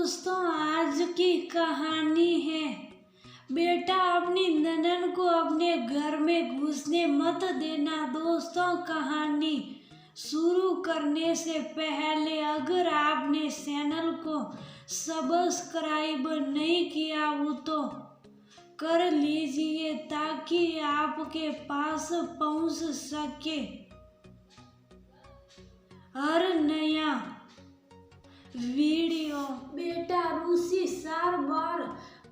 दोस्तों, आज की कहानी है। बेटा, अपनी ननन को अपने घर में घुसने मत देना। दोस्तों, कहानी शुरू करने से पहले अगर आपने चैनल को सब्सक्राइब नहीं किया हो तो कर लीजिए ताकि आपके पास पहुंच सके हर नया वीडियो। बेटा, रूसी 4 बार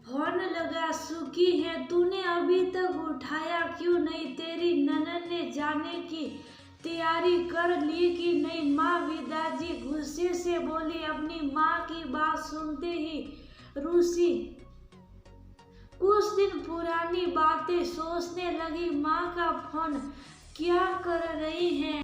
फोन लगा चुकी है, तूने अभी तक उठाया क्यों नहीं? तेरी ननन ने जाने की तैयारी कर ली कि नहीं? माँ विदाजी गुस्से से बोली। अपनी माँ की बात सुनते ही रूसी कुछ दिन पुरानी बातें सोचने लगी। माँ का फोन क्या कर रही है?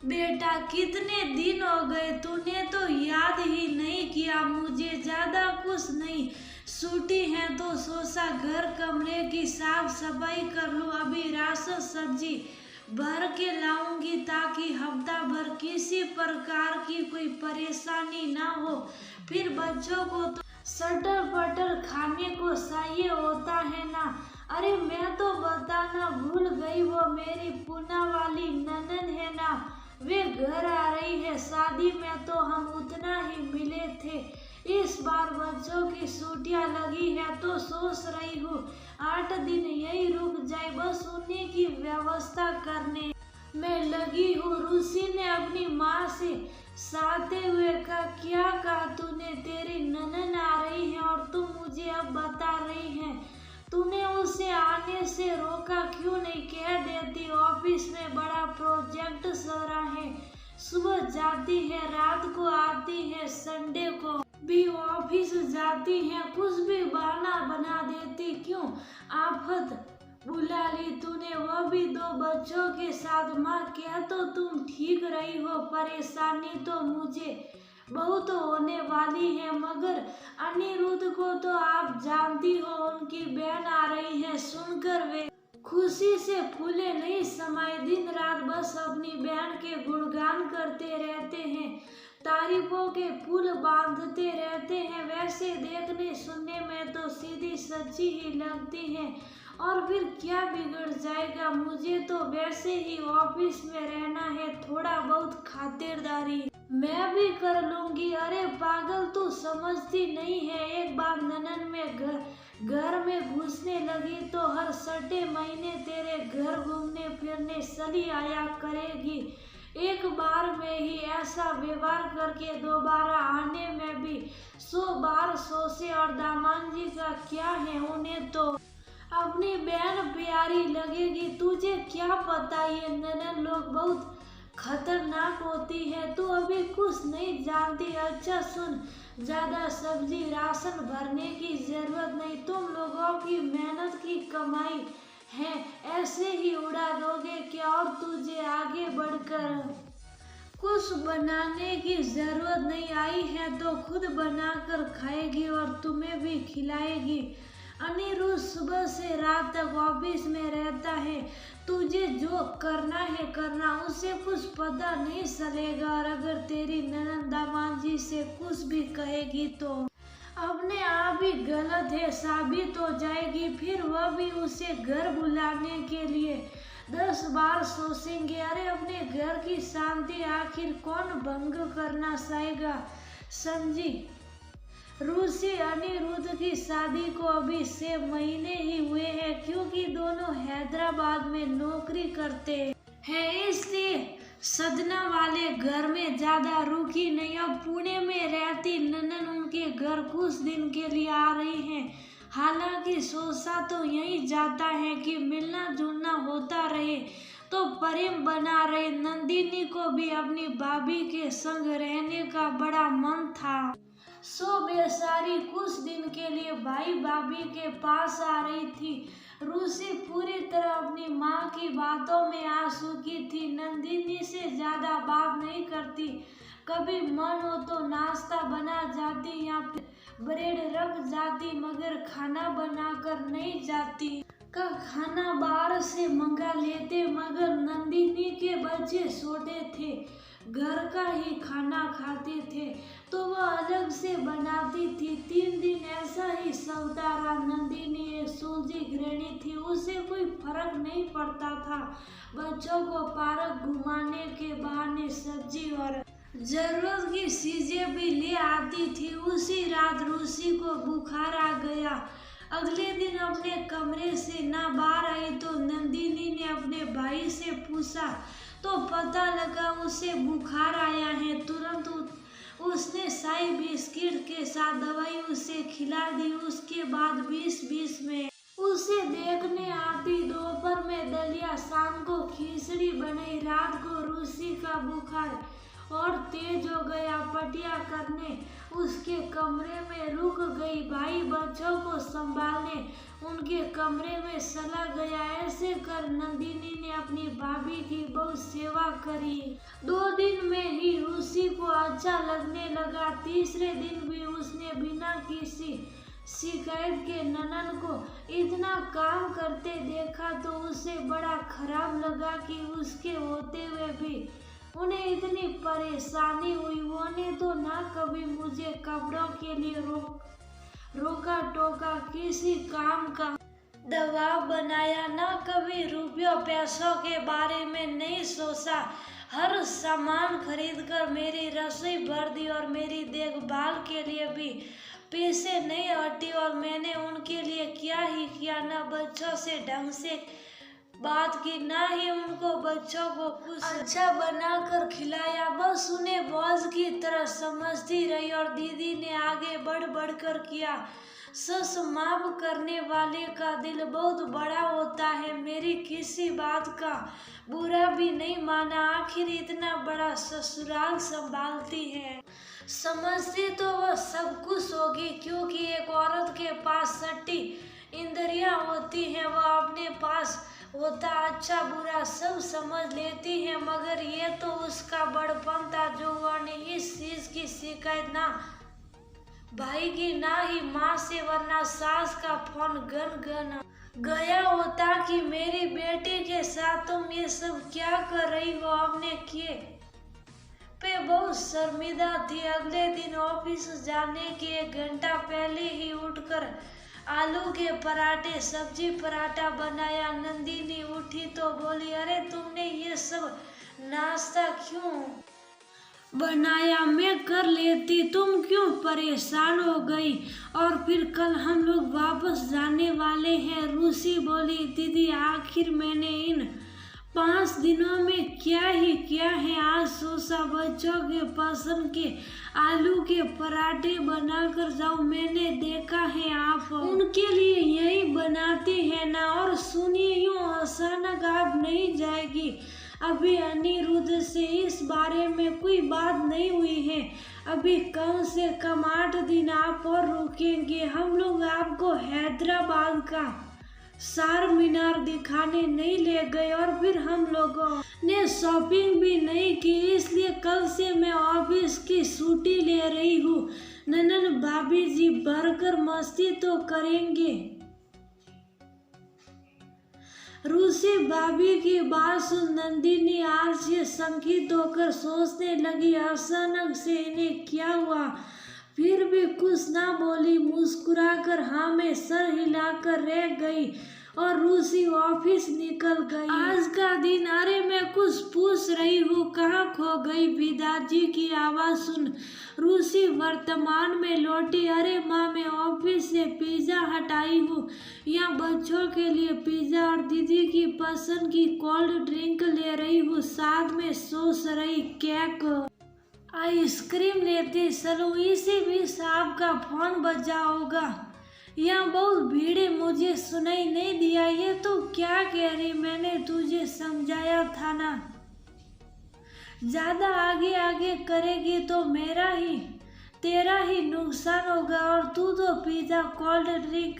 बेटा, कितने दिन हो गए, तूने तो याद ही नहीं किया मुझे। ज्यादा कुछ नहीं, छुट्टी है तो सोचा घर कमरे की साफ सफाई कर लूं। अभी राशन सब्जी भर के लाऊंगी ताकि हफ्ता भर किसी प्रकार की कोई परेशानी ना हो। फिर बच्चों को तो सटर पटर खाने को चाहिए होता है ना। अरे मैं तो बताना भूल गई, वो मेरी पूना वाली ननद है ना, वे घर आ रही है। शादी में तो हम उतना ही मिले थे, इस बार बच्चों की छुट्टियां लगी है तो सोच रही हूँ 8 दिन यही रुक जाए, बस उन्हीं की व्यवस्था करने में लगी हूँ। रूसी ने अपनी माँ से साते हुए कहा, क्या कहा तूने? तेरी ननन आ रही है और तुम मुझे अब बता रही है? तूने उसे आने से रोका क्यों नहीं? कह देती ऑफिस में बड़ा प्रोजेक्ट चल रहा है, सुबह जाती है रात को आती है, संडे को भी ऑफिस जाती है, कुछ भी बहाना बना देती। क्यों आफत बुला ली तूने, वह भी 2 बच्चों के साथ? माँ, क्या तो तुम ठीक रही हो, परेशानी तो मुझे बहुत होने वाली है, मगर अनिरुद्ध को तो आप जानती हो, उनकी बहन आ रही है। सुनकर वे खुशी से फूले नहीं समाये। दिन रात बस अपनी बहन के गुणगान करते रहते हैं, तारीफों के पुल बांधते रहते हैं। वैसे देखने सुनने में तो सीधी सच्ची ही लगती है, और फिर क्या बिगड़ जाएगा? मुझे तो वैसे ही ऑफिस में रहना है, थोड़ा बहुत खातिरदारी मैं भी कर लूंगी। अरे पागल, तू समझती नहीं है, एक बार ननन में घर में घुसने लगी तो हर सटे महीने तेरे घर घूमने फिरने चली आया करेगी। एक बार में ही ऐसा व्यवहार करके दोबारा आने में भी 100 बार सोचे। और दामाद जी का क्या है, उन्हें तो अपनी बहन प्यारी लगेगी। तुझे क्या पता, ये ननन लोग बहुत खतरनाक होती है, तू अभी कुछ नहीं जानती। अच्छा सुन, ज्यादा सब्जी राशन भरने की जरूरत नहीं, तुम लोगों की मेहनत की कमाई है, ऐसे ही उड़ा दोगे क्या? और तुझे आगे बढ़कर कुछ बनाने की जरूरत नहीं, आई है तो खुद बनाकर खाएगी और तुम्हें भी खिलाएगी। अनिरुद्ध सुबह से रात तक ऑफिस में रहता है, तुझे जो करना है करना, उसे कुछ पता नहीं चलेगा। और अगर तेरी ननद दामाद जी से कुछ भी कहेगी तो अपने आप ही गलत है साबित हो जाएगी, फिर वह भी उसे घर बुलाने के लिए 10 बार सोचेंगे। अरे अपने घर की शांति आखिर कौन भंग करना चाहेगा? समझी? रूसी अनिरुद्ध की शादी को अभी 6 महीने ही हुए हैं, क्योंकि दोनों हैदराबाद में नौकरी करते हैं, इसलिए सदना वाले घर में ज्यादा रुकी नहीं। अब पुणे में रहती ननन उनके घर कुछ दिन के लिए आ रही हैं। हालांकि सोचा तो यही जाता है कि मिलना जुलना होता रहे तो प्रेम बना रहे। नंदिनी को भी अपनी भाभी के संग रहने का बड़ा मन था, सो बेचारी कुछ दिन के लिए भाई भाभी के पास आ रही थी। रूसी पूरी तरह अपनी माँ की बातों में आ चुकी थी, नंदिनी से ज्यादा बात नहीं करती। कभी मन हो तो नाश्ता बना जाती या फिर ब्रेड रख जाती, मगर खाना बनाकर नहीं जाती। का खाना बाहर से मंगा लेते, मगर नंदिनी के बच्चे छोटे थे घर का ही खाना खाते थे तो वह अलग से बनाती थी। 3 दिन ऐसा ही चलता रहा। नंदिनी एक सूझी गृहिणी थी, उसे कोई फर्क नहीं पड़ता था। बच्चों को पार्क घुमाने के बहाने सब्जी और जरूरत की चीजें भी ले आती थी। उसी रात रूसी को बुखार आ गया। अगले दिन अपने कमरे से ना बाहर आई तो नंदिनी ने अपने भाई से पूछा तो पता लगा उसे बुखार आया है। तुरंत उसने शाही बिस्किट के साथ दवाई उसे खिला दी। उसके बाद 20-20 में उसे देखने आती। दोपहर में दलिया, शाम को खिचड़ी बनाई। रात को रूसी का बुखार और तेज हो गया। पटिया करने उसके कमरे में रुक गई। भाई बच्चों को संभालने उनके कमरे में चला गया। ऐसे कर नंदिनी ने अपनी भाभी की बहुत सेवा करी। 2 दिन में ही रूसी को अच्छा लगने लगा। तीसरे दिन भी उसने बिना किसी शिकायत के ननन को इतना काम करते देखा तो उसे बड़ा खराब लगा कि उसके होते हुए भी उन्हें इतनी परेशानी हुई। उन्होंने तो ना कभी मुझे कपड़ों के लिए रोका टोका, किसी काम का दबाव बनाया, ना कभी रुपयों पैसों के बारे में नहीं सोचा। हर सामान खरीद कर मेरी रसोई भर दी और मेरी देखभाल के लिए भी पैसे नहीं हटी। और मैंने उनके लिए क्या ही किया, ना बच्चों से ढंग से बात की, ना ही उनको बच्चों को कुछ अच्छा बनाकर खिलाया। बस उन्हें बोझ की तरह समझती रही। और दीदी ने आगे बढ़ बढ़कर किया। सच माफ करने वाले का दिल बहुत बड़ा होता है। मेरी किसी बात का बुरा भी नहीं माना। आखिर इतना बड़ा ससुराल संभालती है, समझती तो वह सब कुछ होगी, क्योंकि एक औरत के पास 6 इंद्रियां होती हैं। वह अपने पास होता अच्छा बुरा सब समझ लेती है। मगर ये तो उसका बड़पन था जो वह इस चीज की शिकायत ना भाई की ना ही माँ से, वरना सास का फोन गन गया होता कि मेरी बेटी के साथ तुम ये सब क्या कर रही हो। अपने किए पे बहुत शर्मिंदा थी। अगले दिन ऑफिस जाने के 1 घंटा पहले ही उठकर आलू के पराठे, सब्जी पराठा बनाया। नंदिनी उठी तो बोली, अरे तुमने ये सब नाश्ता क्यों बनाया, मैं कर लेती, तुम क्यों परेशान हो गई। और फिर कल हम लोग वापस जाने वाले हैं। रूसी बोली, दीदी आखिर मैंने इन 5 दिनों में क्या ही किया है। आज सोचा बच्चों के पसंद के आलू के पराठे बनाकर जाऊं। मैंने देखा है आप उनके लिए यही बनाती है ना। और सुनिए, यूं अचानक आप नहीं जाएगी। अभी अनिरुद्ध से इस बारे में कोई बात नहीं हुई है। अभी कम से कम 8 दिन आप और रुकेंगे। हम लोग आपको हैदराबाद का चार मीनार दिखाने नहीं ले गए और फिर हम लोगों ने शॉपिंग भी नहीं की। इसलिए कल से मैं ऑफिस की छुट्टी ले रही हूँ। ननन भाभी जी भरकर मस्ती तो करेंगे। रूसी भाभी की बात सुन नंदिनी आज से शंकित होकर सोचने लगी, अचानक से इन्हें क्या हुआ। फिर भी कुछ ना बोली, मुस्कुराकर हाँ में सर हिलाकर रह गई और रूसी ऑफिस निकल गई। आज का दिन, अरे मैं कुछ पूछ रही हूँ, कहाँ खो गई। पिताजी की आवाज सुन रूसी वर्तमान में लौटी। अरे माँ, मैं ऑफिस से पिज्जा हटाई हूँ, यहाँ बच्चों के लिए पिज्जा और दीदी की पसंद की कोल्ड ड्रिंक ले रही हूँ, साथ में सोच रही केक आइसक्रीम लेते चलो। इसी बीच आपका फोन बजा होगा। यहाँ बहुत भीड़ है, मुझे सुनाई नहीं दिया। ये तो क्या कह रही, मैंने तुझे समझाया था ना। ज्यादा आगे आगे करेगी तो तेरा ही नुकसान होगा। और तू तो पिज्जा, कोल्ड ड्रिंक,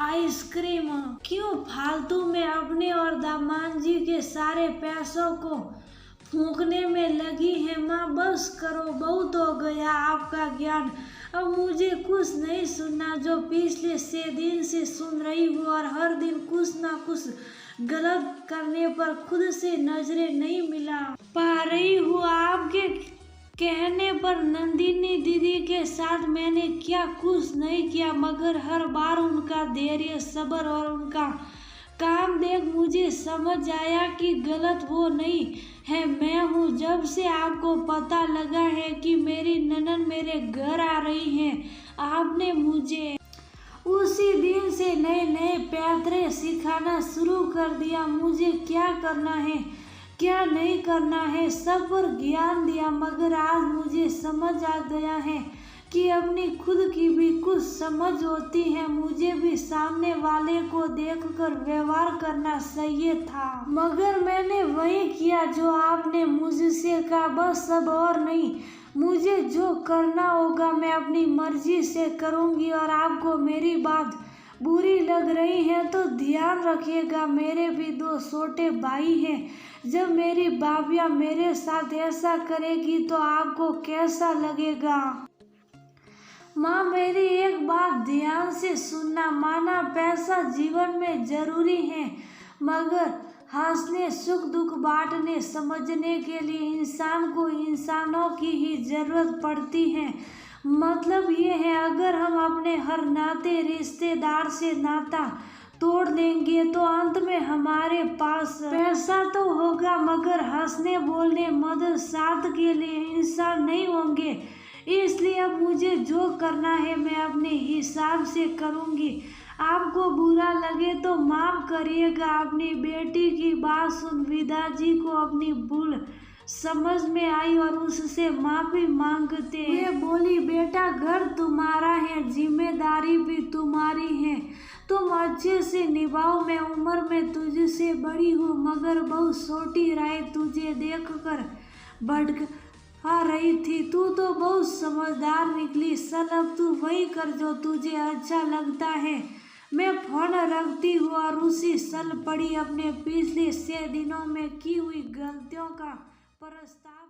आइसक्रीम क्यों फालतू में अपने और दामाद जी के सारे पैसों को फूंकने में लगी है। माँ बस करो, बहुत हो गया आपका ज्ञान। अब मुझे कुछ नहीं सुनना, जो पिछले 6 दिन से सुन रही हूँ। और हर दिन कुछ ना कुछ गलत करने पर खुद से नजरें नहीं मिला पा रही हूँ। आपके कहने पर नंदिनी दीदी के साथ मैंने क्या कुछ नहीं किया, मगर हर बार उनका धैर्य, सब्र और उनका काम देख मुझे समझ आया कि गलत वो नहीं है, मैं हूँ। जब से आपको पता लगा है कि मेरी ननद मेरे घर आ रही है, आपने मुझे उसी दिन से नए नए पैतरे सिखाना शुरू कर दिया। मुझे क्या करना है, क्या नहीं करना है, सब पर ज्ञान दिया। मगर आज मुझे समझ आ गया है कि अपनी खुद की भी कुछ समझ होती है। मुझे भी सामने वाले को देखकर व्यवहार करना चाहिए था, मगर मैंने वही किया जो आपने मुझसे कहा। बस अब और नहीं, मुझे जो करना होगा मैं अपनी मर्जी से करूंगी। और आपको मेरी बात बुरी लग रही है तो ध्यान रखिएगा, मेरे भी 2 छोटे भाई हैं। जब मेरी भाभियाँ मेरे साथ ऐसा करेगी तो आपको कैसा लगेगा। माँ, मेरी एक बात ध्यान से सुनना। माना पैसा जीवन में जरूरी है, मगर हंसने, सुख दुख बांटने, समझने के लिए इंसान को इंसानों की ही जरूरत पड़ती है। मतलब ये है, अगर हम अपने हर नाते रिश्तेदार से नाता तोड़ देंगे तो अंत में हमारे पास पैसा तो होगा, मगर हंसने, बोलने, मदद, साथ के लिए इंसान नहीं होंगे। इसलिए अब मुझे जो करना है मैं अपने हिसाब से करूँगी। आपको बुरा लगे तो माफ करिएगा। अपनी बेटी की बात सुन विदा जी को अपनी भूल समझ में आई और उससे माफी मांगते हुए बोली, बेटा घर तुम्हारा है, जिम्मेदारी भी तुम्हारी है, तुम अच्छे से निभाओ। मैं उम्र में तुझसे बड़ी हूँ, मगर बहुत छोटी राय तुझे देखकर भटक आ रही थी। तू तो बहुत समझदार निकली। सल अब तू वही कर जो तुझे अच्छा लगता है। मैं फोन रखती हूँ। और उसी सल पड़ी अपने पिछले 6 दिनों में की हुई गलतियों का प्रस्ताव